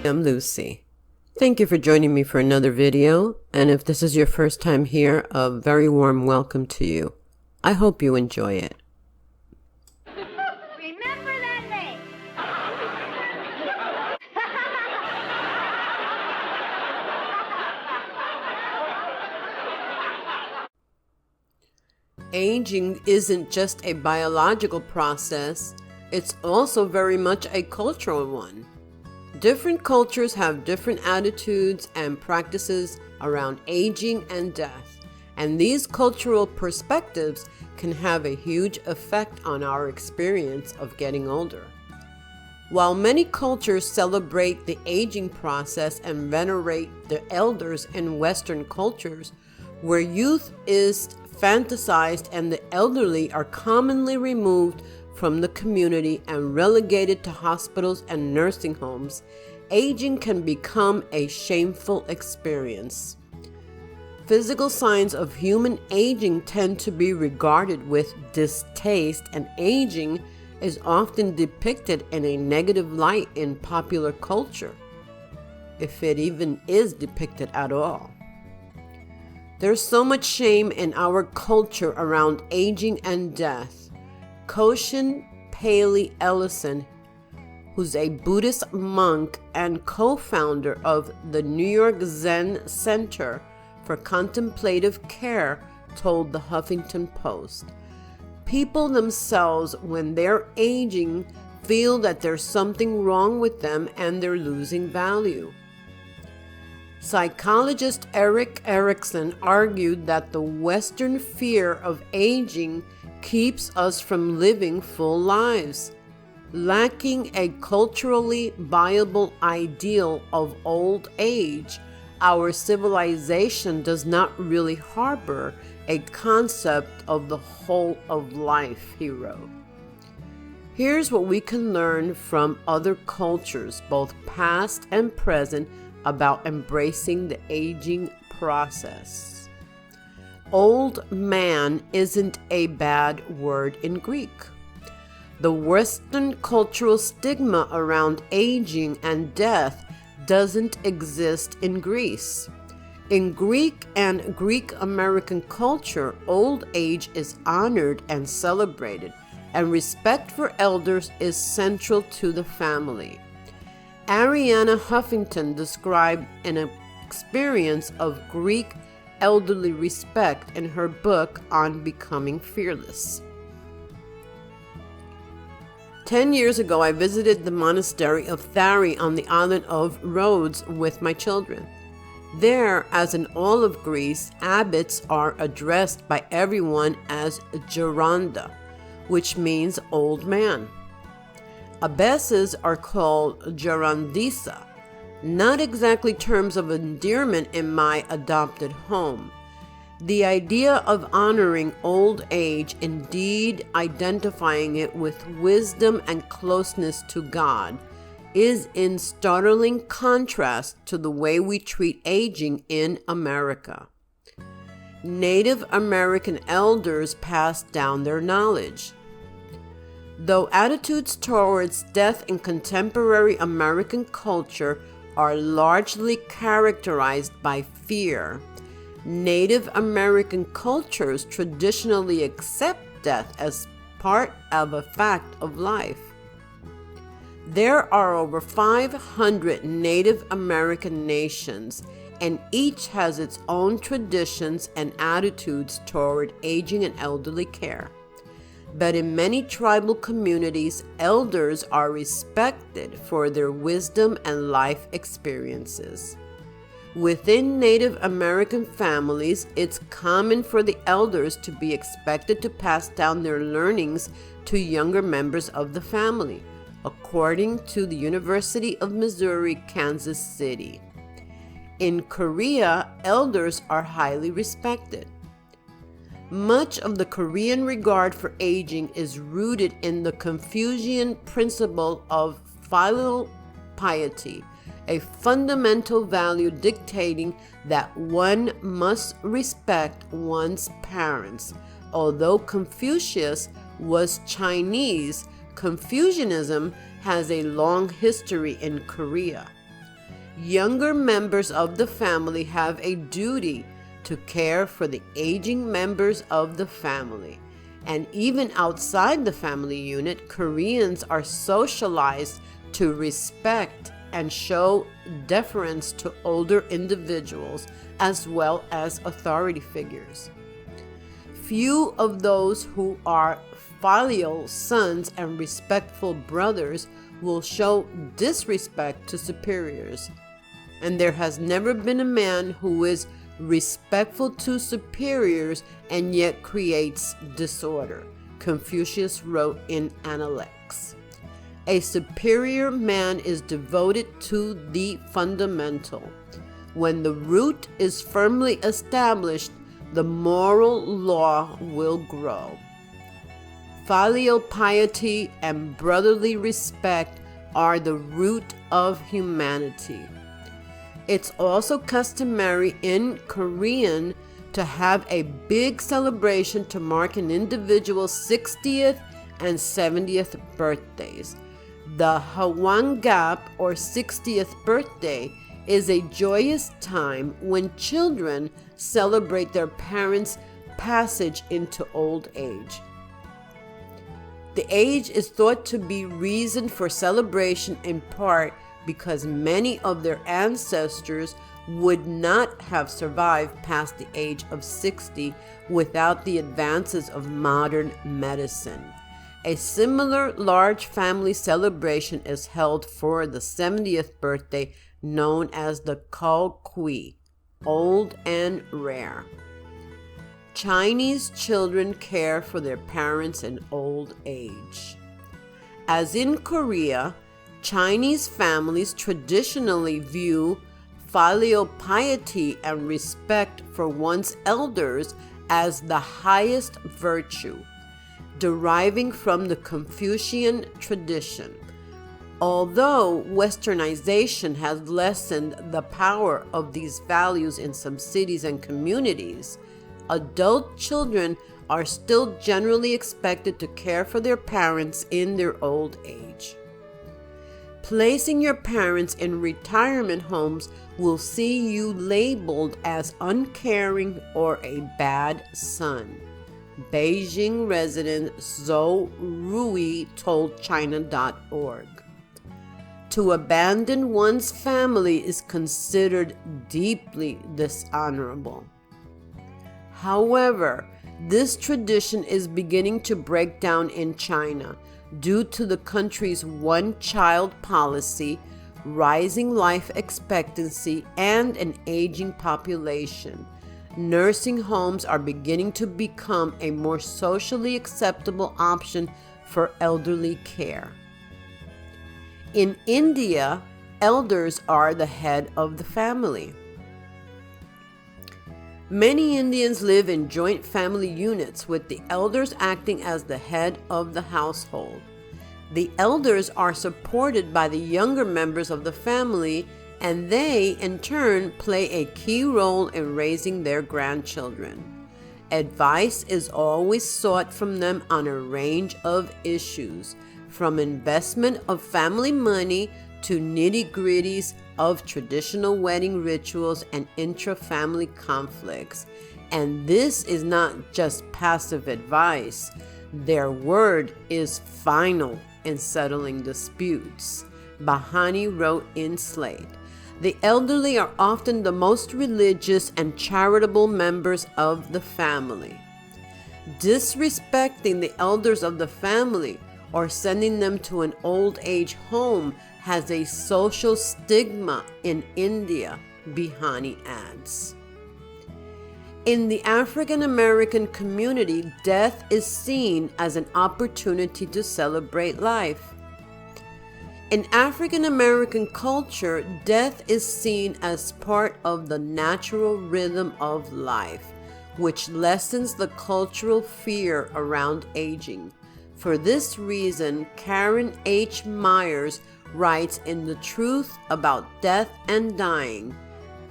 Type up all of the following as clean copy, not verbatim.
I'm Lucy. Thank you for joining me for another video, and if this is your first time here, a very warm welcome to you. I hope you enjoy it. Remember that name. Aging isn't just a biological process, it's also very much a cultural one. Different cultures have different attitudes and practices around aging and death, and these cultural perspectives can have a huge effect on our experience of getting older. While many cultures celebrate the aging process and venerate the elders in Western cultures, where youth is fantasized and the elderly are commonly removed from the community and relegated to hospitals and nursing homes, aging can become a shameful experience. Physical signs of human aging tend to be regarded with distaste, and aging is often depicted in a negative light in popular culture, if it even is depicted at all. There's so much shame in our culture around aging and death. Koshin Paley Ellison, who's a Buddhist monk and co-founder of the New York Zen Center for Contemplative Care, told the Huffington Post, "People themselves, when they're aging, feel that there's something wrong with them and they're losing value." Psychologist Erik Erikson argued that the Western fear of aging keeps us from living full lives. Lacking a culturally viable ideal of old age, our civilization does not really harbor a concept of the whole of life, he wrote. Here's what we can learn from other cultures, both past and present, about embracing the aging process. Old man isn't a bad word in Greek. The Western cultural stigma around aging and death doesn't exist in Greece. In Greek and Greek American culture, old age is honored and celebrated, and respect for elders is central to the family. Arianna Huffington described an experience of Greek elderly respect in her book on Becoming Fearless. 10 years ago, I visited the monastery of Thari on the island of Rhodes with my children. There, as in all of Greece, abbots are addressed by everyone as Geronda, which means old man. Abbesses are called Gerondissa, not exactly terms of endearment in my adopted home. The idea of honoring old age, indeed identifying it with wisdom and closeness to God, is in startling contrast to the way we treat aging in America. Native American elders passed down their knowledge. Though attitudes towards death in contemporary American culture are largely characterized by fear, Native American cultures traditionally accept death as part of a fact of life. There are over 500 Native American nations, and each has its own traditions and attitudes toward aging and elderly care. But in many tribal communities, elders are respected for their wisdom and life experiences. Within Native American families, it's common for the elders to be expected to pass down their learnings to younger members of the family, according to the University of Missouri, Kansas City. In Korea, elders are highly respected. Much of the Korean regard for aging is rooted in the Confucian principle of filial piety, a fundamental value dictating that one must respect one's parents. Although Confucius was Chinese, Confucianism has a long history in Korea. Younger members of the family have a duty to care for the aging members of the family. And even outside the family unit, Koreans are socialized to respect and show deference to older individuals as well as authority figures. Few of those who are filial sons and respectful brothers will show disrespect to superiors. And there has never been a man who is respectful to superiors and yet creates disorder, Confucius wrote in Analects. A superior man is devoted to the fundamental. When the root is firmly established, the moral law will grow. Filial piety and brotherly respect are the root of humanity. It's also customary in Korean to have a big celebration to mark an individual's 60th and 70th birthdays. The Hwangap, or 60th birthday, is a joyous time when children celebrate their parents' passage into old age. The age is thought to be reason for celebration in part because many of their ancestors would not have survived past the age of 60 without the advances of modern medicine. A similar large family celebration is held for the 70th birthday, known as the Kal Kui, old and rare. Chinese children care for their parents in old age. As in Korea, Chinese families traditionally view filial piety and respect for one's elders as the highest virtue, deriving from the Confucian tradition. Although westernization has lessened the power of these values in some cities and communities, adult children are still generally expected to care for their parents in their old age. Placing your parents in retirement homes will see you labeled as uncaring or a bad son. Beijing resident Zhou Rui told China.org. To abandon one's family is considered deeply dishonorable. However, this tradition is beginning to break down in China due to the country's one-child policy, rising life expectancy, and an aging population. Nursing homes are beginning to become a more socially acceptable option for elderly care. In India, elders are the head of the family. Many Indians live in joint family units, with the elders acting as the head of the household. The elders are supported by the younger members of the family, and they, in turn, play a key role in raising their grandchildren. Advice is always sought from them on a range of issues, from investment of family money to nitty-gritties of traditional wedding rituals and intra-family conflicts. And this is not just passive advice. Their word is final in settling disputes. Bahani wrote in Slate. The elderly are often the most religious and charitable members of the family. Disrespecting the elders of the family or sending them to an old age home has a social stigma in India, Bihani adds. In the African American community, death is seen as an opportunity to celebrate life. In African American culture, death is seen as part of the natural rhythm of life, which lessens the cultural fear around aging. For this reason, Karen H. Myers writes in The Truth About Death and Dying,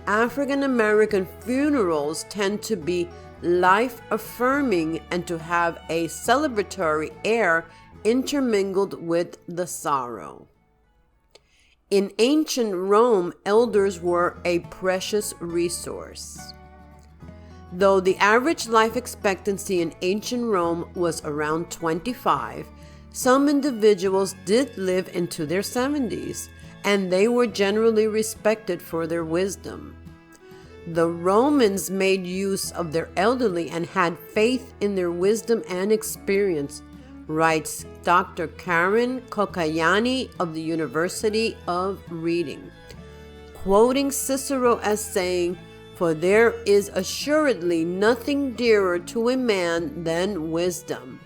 African American funerals tend to be life-affirming and to have a celebratory air intermingled with the sorrow. In ancient Rome, elders were a precious resource. Though the average life expectancy in ancient Rome was around 25, some individuals did live into their 70s, and they were generally respected for their wisdom. The Romans made use of their elderly and had faith in their wisdom and experience, writes Dr. Karen Kokayani of the University of Reading, quoting Cicero as saying, "For there is assuredly nothing dearer to a man than wisdom,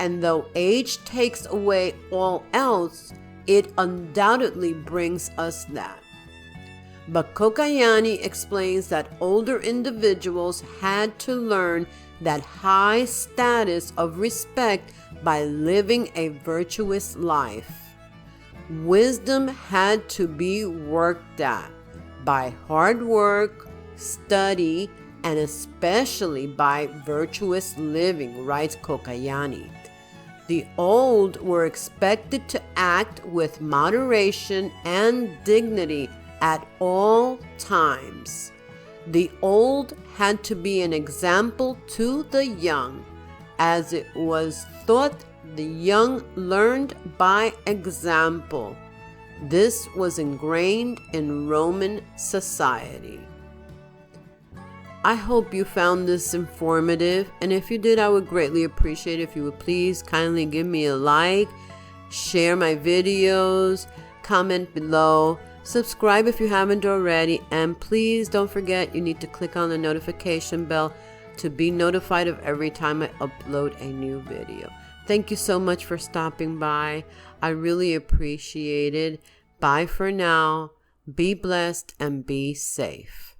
and though age takes away all else, it undoubtedly brings us that." But Kokayani explains that older individuals had to learn that high status of respect by living a virtuous life. Wisdom had to be worked at by hard work, study, and especially by virtuous living, writes Kokayani. The old were expected to act with moderation and dignity at all times. The old had to be an example to the young, as it was thought the young learned by example. This was ingrained in Roman society. I hope you found this informative, and if you did, I would greatly appreciate it if you would please kindly give me a like, share my videos, comment below, subscribe if you haven't already, and please don't forget you need to click on the notification bell to be notified of every time I upload a new video. Thank you so much for stopping by. I really appreciate it. Bye for now. Be blessed and be safe.